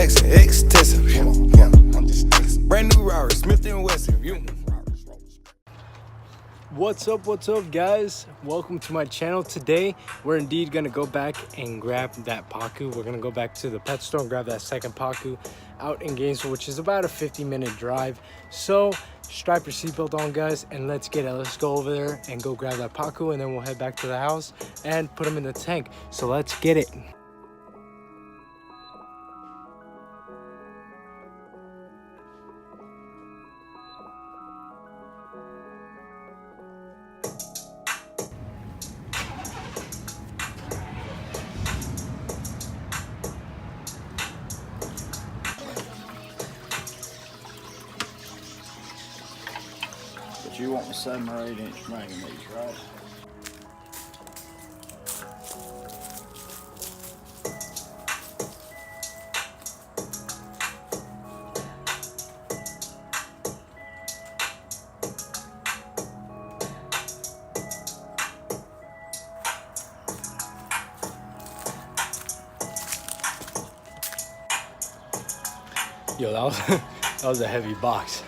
flexing, extensive. Yeah, I'm just flexing. Brand new Rari, Smith & Wesson. What's up guys? Welcome to my channel. Today we're indeed gonna go back and grab that Pacu. We're gonna go back to the pet store and grab that second Pacu out in Gainesville, which is about a 50-minute drive. So strap your seatbelt on, guys, and let's get it. Let's go over there and go grab that Pacu, and then we'll head back to the house and put him in the tank. So let's get it. But you want the submarine ring in these, right? Yo, that was a heavy box.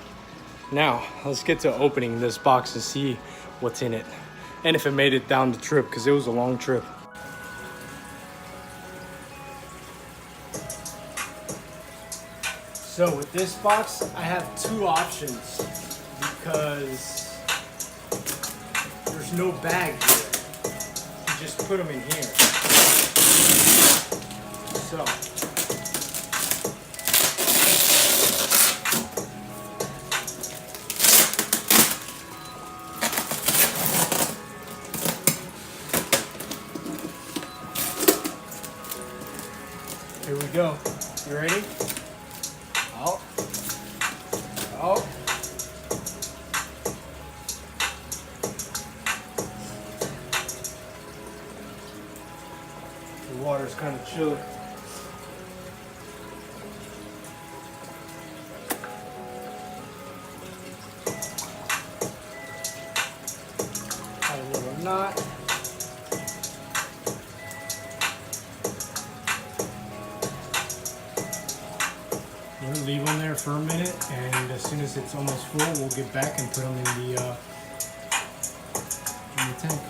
Now, let's get to opening this box to see what's in it and if it made it down the trip, because it was a long trip. So with this box, I have two options because there's no bag here. You just put them in here. So here we go. You ready? Out. Out. The water's kind of chilly. Got a little knot. We're gonna leave them there for a minute, and as soon as it's almost full, we'll get back and put them in the tank.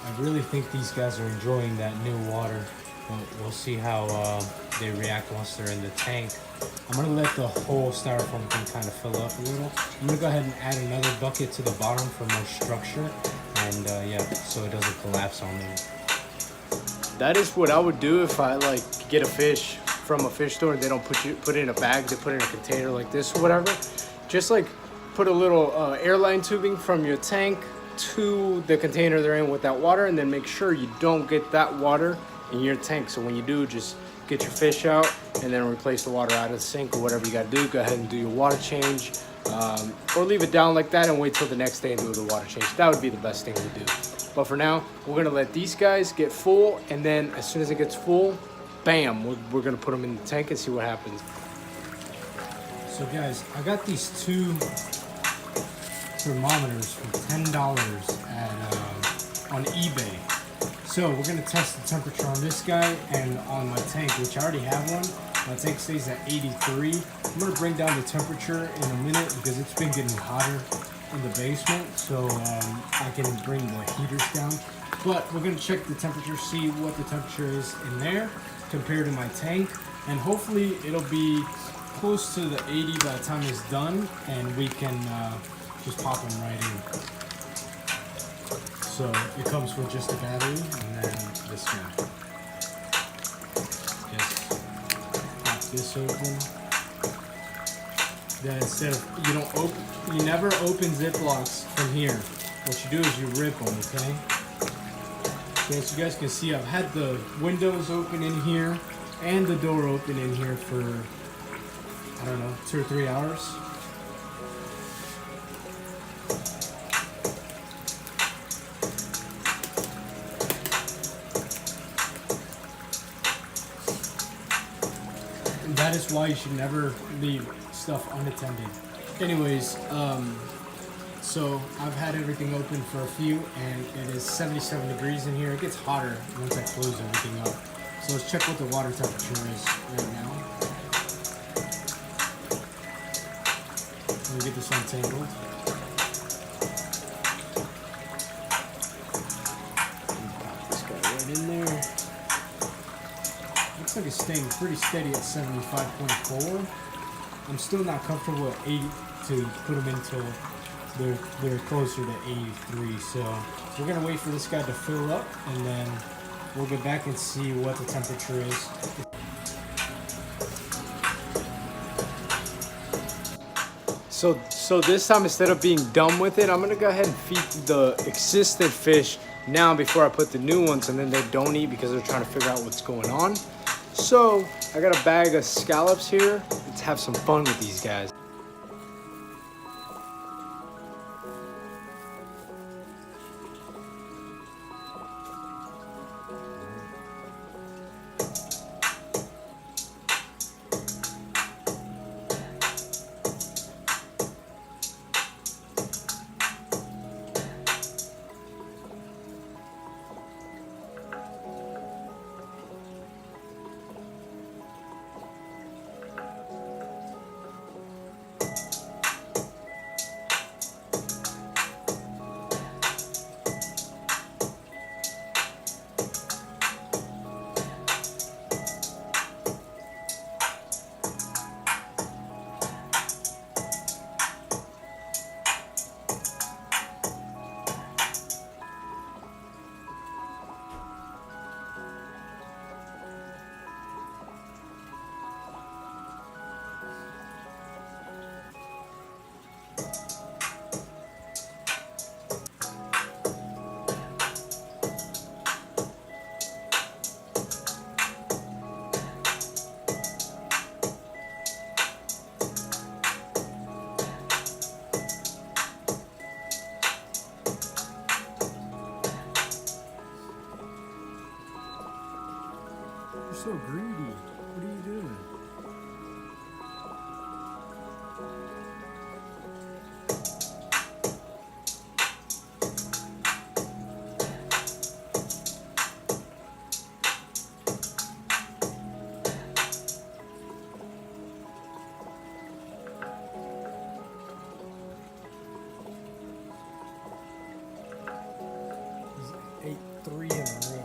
I really think these guys are enjoying that new water, but we'll see how they react once they're in the tank. I'm gonna let the whole styrofoam thing kind of fill up a little. I'm gonna go ahead and add another bucket to the bottom for more structure. And yeah, so it doesn't collapse on me. That is what I would do if I like get a fish from a fish store and they don't put it in a bag, they put it in a container like this or whatever. Just like put a little airline tubing from your tank to the container they're in with that water, and then make sure you don't get that water in your tank. So when you do, just get your fish out and then replace the water out of the sink or whatever you gotta do. Go ahead and do your water change. Or leave it down like that and wait till the next day and do the water change. That would be the best thing to do. But for now, we're gonna let these guys get full, and then as soon as it gets full, bam, we're gonna put them in the tank and see what happens. So guys, I got these two thermometers for $10 on eBay. So we're gonna test the temperature on this guy and on my tank, which I already have one. My tank stays at 83. I'm gonna bring down the temperature in a minute because it's been getting hotter in the basement, so I can bring the heaters down. But we're gonna check the temperature, see what the temperature is in there compared to my tank, and hopefully it'll be close to the 80 by the time it's done, and we can just pop them right in. So it comes with just a battery and then this guy. This open. Then instead of you never open Ziplocs from here. What you do is you rip them, okay? So as you guys can see, I've had the windows open in here and the door open in here for, I don't know, 2 or 3 hours. That is why you should never leave stuff unattended. Anyways, So I've had everything open for a few, and it is 77 degrees in here. It gets hotter once I close everything up. So let's check what the water temperature is right now. Let me get this untangled. Pop this guy right in there. Looks like it's staying pretty steady at 75.4. I'm still not comfortable at 80 to put them until they're closer to 83. So we're gonna wait for this guy to fill up, and then we'll get back and see what the temperature is. So this time, instead of being done with it, I'm gonna go ahead and feed the existing fish now before I put the new ones, and then they don't eat because they're trying to figure out what's going on. So I got a bag of scallops here. Let's have some fun with these guys. You're so greedy. What are you doing? He's ate 3 in a row.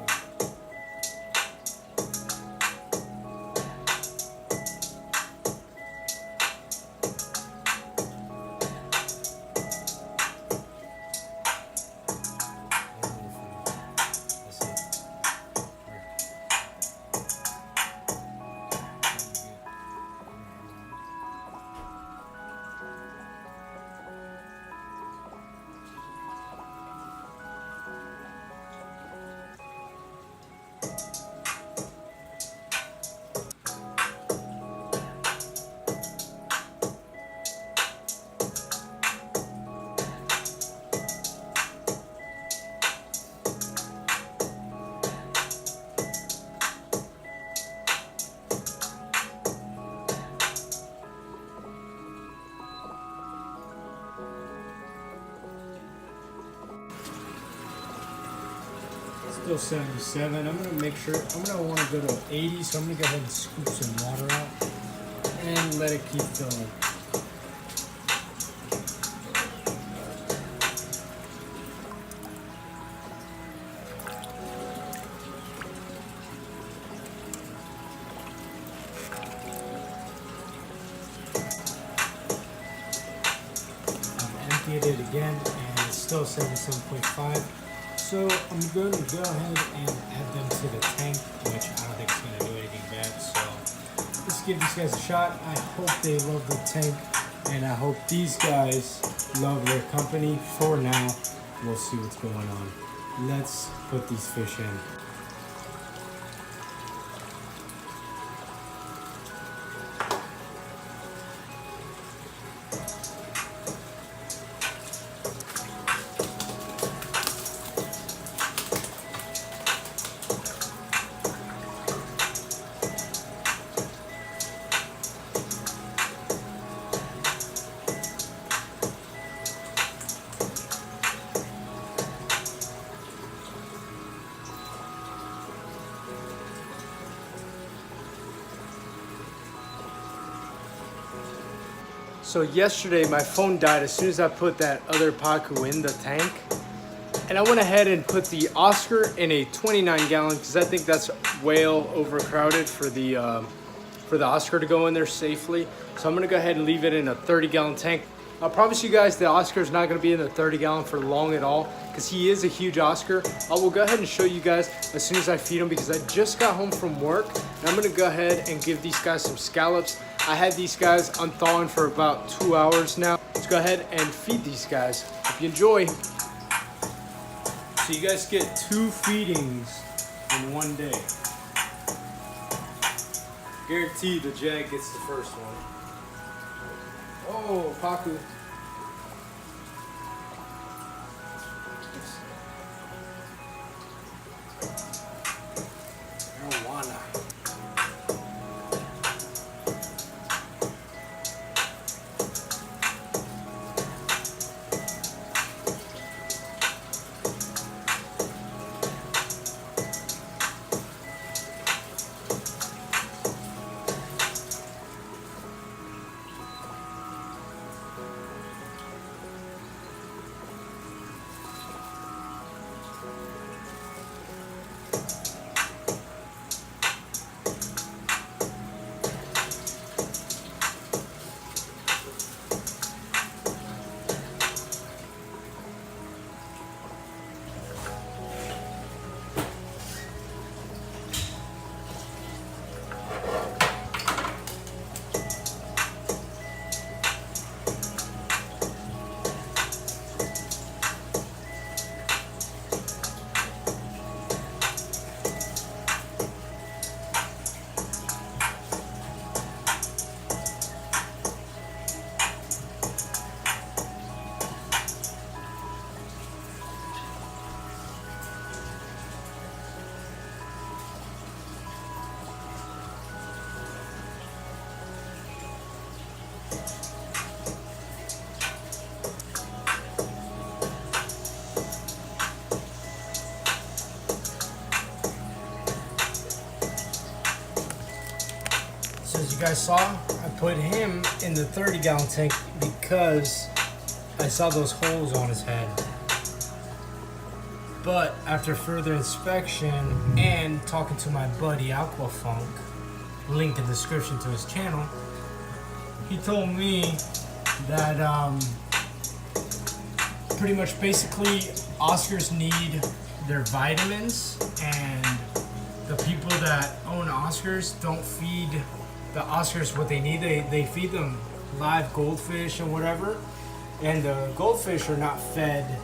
Still 77. I'm gonna make sure, I'm gonna want to go to 80, so I'm gonna go ahead and scoop some water out and let it keep filling. I've emptied it again, and it's still 77.5. So I'm going to go ahead and add them to the tank, which I don't think it's going to do anything bad. So let's give these guys a shot. I hope they love the tank, and I hope these guys love their company. For now, we'll see what's going on. Let's put these fish in. So yesterday my phone died as soon as I put that other Pacu in the tank. And I went ahead and put the Oscar in a 29 gallon because I think that's way overcrowded for the Oscar to go in there safely. So I'm gonna go ahead and leave it in a 30 gallon tank. I promise you guys the Oscar is not gonna be in the 30 gallon for long at all because he is a huge Oscar. I will go ahead and show you guys as soon as I feed him because I just got home from work and I'm gonna go ahead and give these guys some scallops. I had these guys unthawing for about 2 hours now. Let's go ahead and feed these guys. Hope you enjoy. So you guys get 2 feedings in one day. Guaranteed the Jag gets the first one. Oh, Pacu. Marijuana. So as you guys saw, I put him in the 30 gallon tank because I saw those holes on his head. But after further inspection and talking to my buddy Aquafunk, link in the description to his channel, he told me that pretty much basically Oscars need their vitamins, and the people that own Oscars don't feed the Oscars what they need. They feed them live goldfish and whatever, and the goldfish are not fed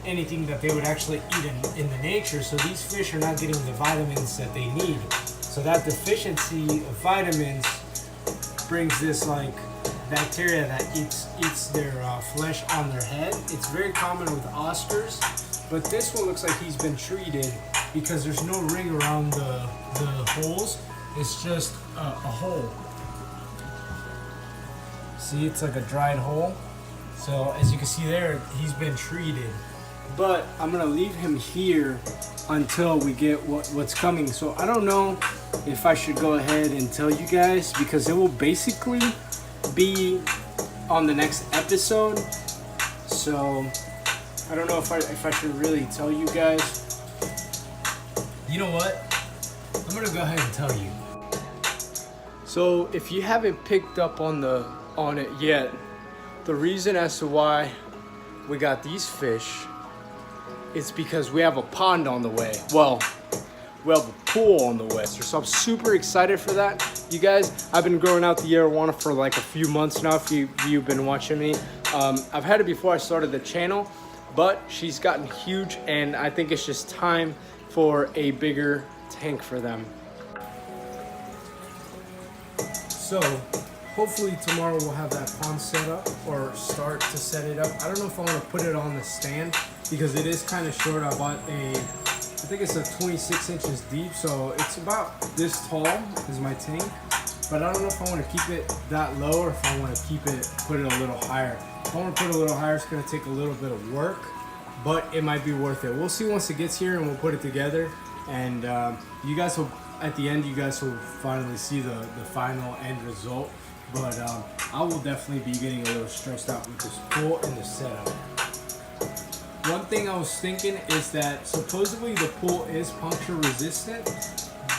anything that they would actually eat in the nature, so these fish are not getting the vitamins that they need. So that deficiency of vitamins brings this like bacteria that eats their flesh on their head. It's very common with Oscars, but this one looks like he's been treated because there's no ring around the holes. It's just a hole. See, it's like a dried hole. So as you can see there, he's been treated. But I'm gonna leave him here until we get what's coming. So I don't know if I should go ahead and tell you guys because it will basically be on the next episode. So I don't know if I should really tell you guys. You know what? I'm gonna go ahead and tell you. So if you haven't picked up on it yet, the reason as to why we got these fish, it's because we have a pond on the way. Well, we have a pool on the way. So I'm super excited for that. You guys, I've been growing out the arowana for like a few months now, if you've been watching me. I've had it before I started the channel, but she's gotten huge and I think it's just time for a bigger tank for them. So hopefully tomorrow we'll have that pond set up or start to set it up. I don't know if I want to put it on the stand because it is kind of short. I bought I think it's a 26 inches deep, so it's about this tall is my tank. But I don't know if I want to keep it that low or if I want to put it a little higher. If I want to put it a little higher, it's going to take a little bit of work, but it might be worth it. We'll see once it gets here and we'll put it together. And you guys will, at the end, you guys will finally see the final end result. But I will definitely be getting a little stressed out with this pool and the setup. One thing I was thinking is that supposedly the pool is puncture resistant,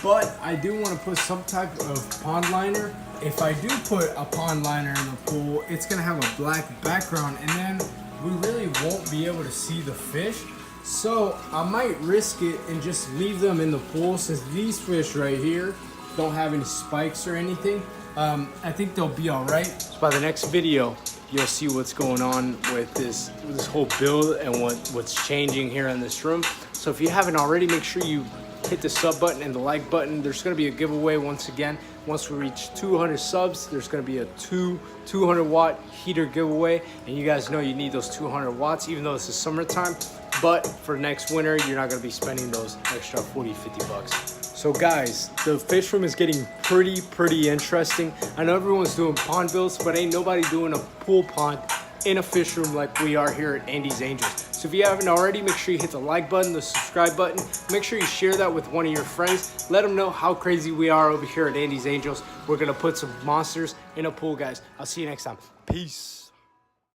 but I do want to put some type of pond liner. If I do put a pond liner in the pool, it's gonna have a black background, and then we really won't be able to see the fish. So I might risk it and just leave them in the pool, since these fish right here don't have any spikes or anything. I think they'll be all right. So by the next video, you'll see what's going on with this whole build and what's changing here in this room. So if you haven't already, make sure you hit the sub button and the like button. There's going to be a giveaway once again. Once we reach 200 subs, there's going to be a 200 watt heater giveaway, and you guys know you need those 200 watts even though it's the summertime. But for next winter, you're not going to be spending those extra 40-50 bucks. So guys, the fish room is getting pretty interesting. I know everyone's doing pond builds, but ain't nobody doing a pool pond in a fish room like we are here at Andy's Angels. So if you haven't already, make sure you hit the like button, the subscribe button. Make sure you share that with one of your friends. Let them know how crazy we are over here at Andy's Angels. We're gonna put some monsters in a pool, guys. I'll see you next time. Peace.